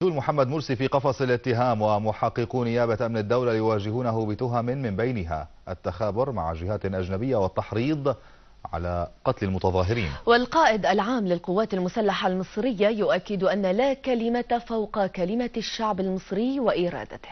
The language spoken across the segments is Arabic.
محمد مرسي في قفص الاتهام، ومحققو نيابة أمن الدولة يواجهونه بتهم من بينها التخابر مع جهات أجنبية والتحريض على قتل المتظاهرين. والقائد العام للقوات المسلحة المصرية يؤكد أن لا كلمة فوق كلمة الشعب المصري وإرادته.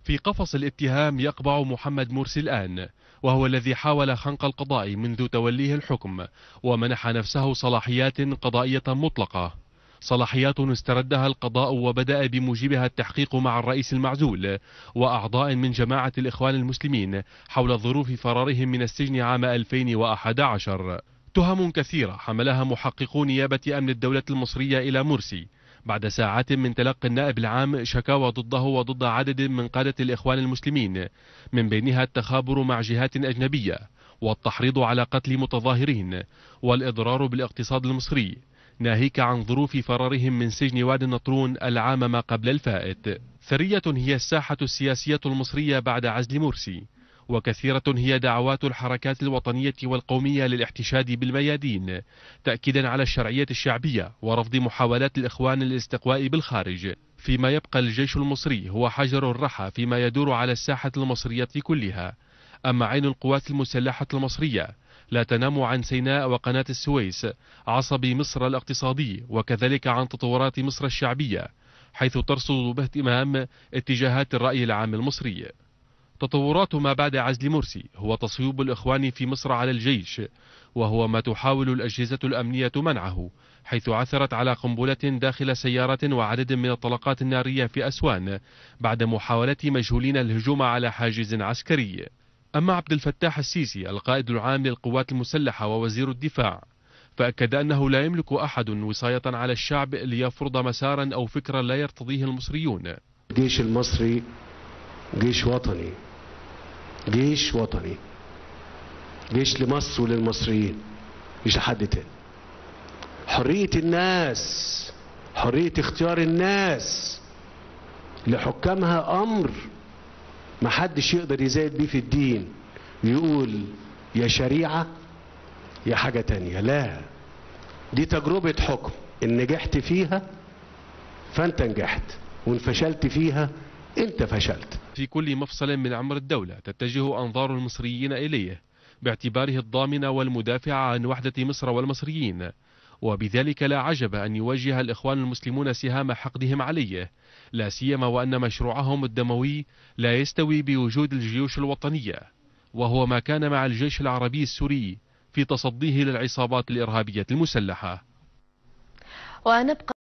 في قفص الاتهام يقبع محمد مرسي الآن، وهو الذي حاول خنق القضاء منذ توليه الحكم، ومنح نفسه صلاحيات قضائية مطلقة، صلاحيات استردها القضاء وبدأ بموجبها التحقيق مع الرئيس المعزول وأعضاء من جماعة الإخوان المسلمين حول ظروف فرارهم من السجن عام 2011. تهم كثيرة حملها محققو نيابة أمن الدولة المصرية إلى مرسي بعد ساعات من تلقي النائب العام شكاوى ضده وضد عدد من قادة الإخوان المسلمين، من بينها التخابر مع جهات أجنبية والتحريض على قتل متظاهرين والإضرار بالاقتصاد المصري، ناهيك عن ظروف فرارهم من سجن وادي النطرون العام ما قبل الفائت. ثرية هي الساحة السياسية المصرية بعد عزل مرسي، وكثيرة هي دعوات الحركات الوطنية والقومية للاحتشاد بالميادين تأكيدا على الشرعية الشعبية ورفض محاولات الإخوان للاستقواء بالخارج، فيما يبقى الجيش المصري هو حجر الرحى فيما يدور على الساحة المصرية كلها. أما عين القوات المسلحة المصرية لا تنام عن سيناء وقناة السويس عصب مصر الاقتصادي، وكذلك عن تطورات مصر الشعبية، حيث ترصد باهتمام اتجاهات الرأي العام المصري. تطورات ما بعد عزل مرسي هو تصويب الإخوان في مصر على الجيش، وهو ما تحاول الأجهزة الأمنية منعه، حيث عثرت على قنبلة داخل سيارة وعدد من الطلقات النارية في أسوان بعد محاولة مجهولين الهجوم على حاجز عسكري. أما عبد الفتاح السيسي القائد العام للقوات المسلحة ووزير الدفاع فأكد أنه لا يملك أحد وصاية على الشعب ليفرض مسارا أو فكرا لا يرتضيه المصريون. الجيش المصري جيش وطني، جيش وطني، جيش لمصر وللمصريين، مش لحد تاني. حرية الناس، حرية اختيار الناس لحكامها أمر محدش يقدر يزايد بيه في الدين يقول يا شريعة يا حاجة تانية. لا، دي تجربة حكم، إن نجحت فيها فأنت نجحت، وإن فشلت فيها أنت فشلت. في كل مفصل من عمر الدولة تتجه أنظار المصريين إليه باعتباره الضامن والمدافع عن وحدة مصر والمصريين، وبذلك لا عجب أن يواجه الإخوان المسلمون سهام حقدهم عليه، لا سيما وأن مشروعهم الدموي لا يستوي بوجود الجيوش الوطنية، وهو ما كان مع الجيش العربي السوري في تصديه للعصابات الإرهابية المسلحة. ونبقى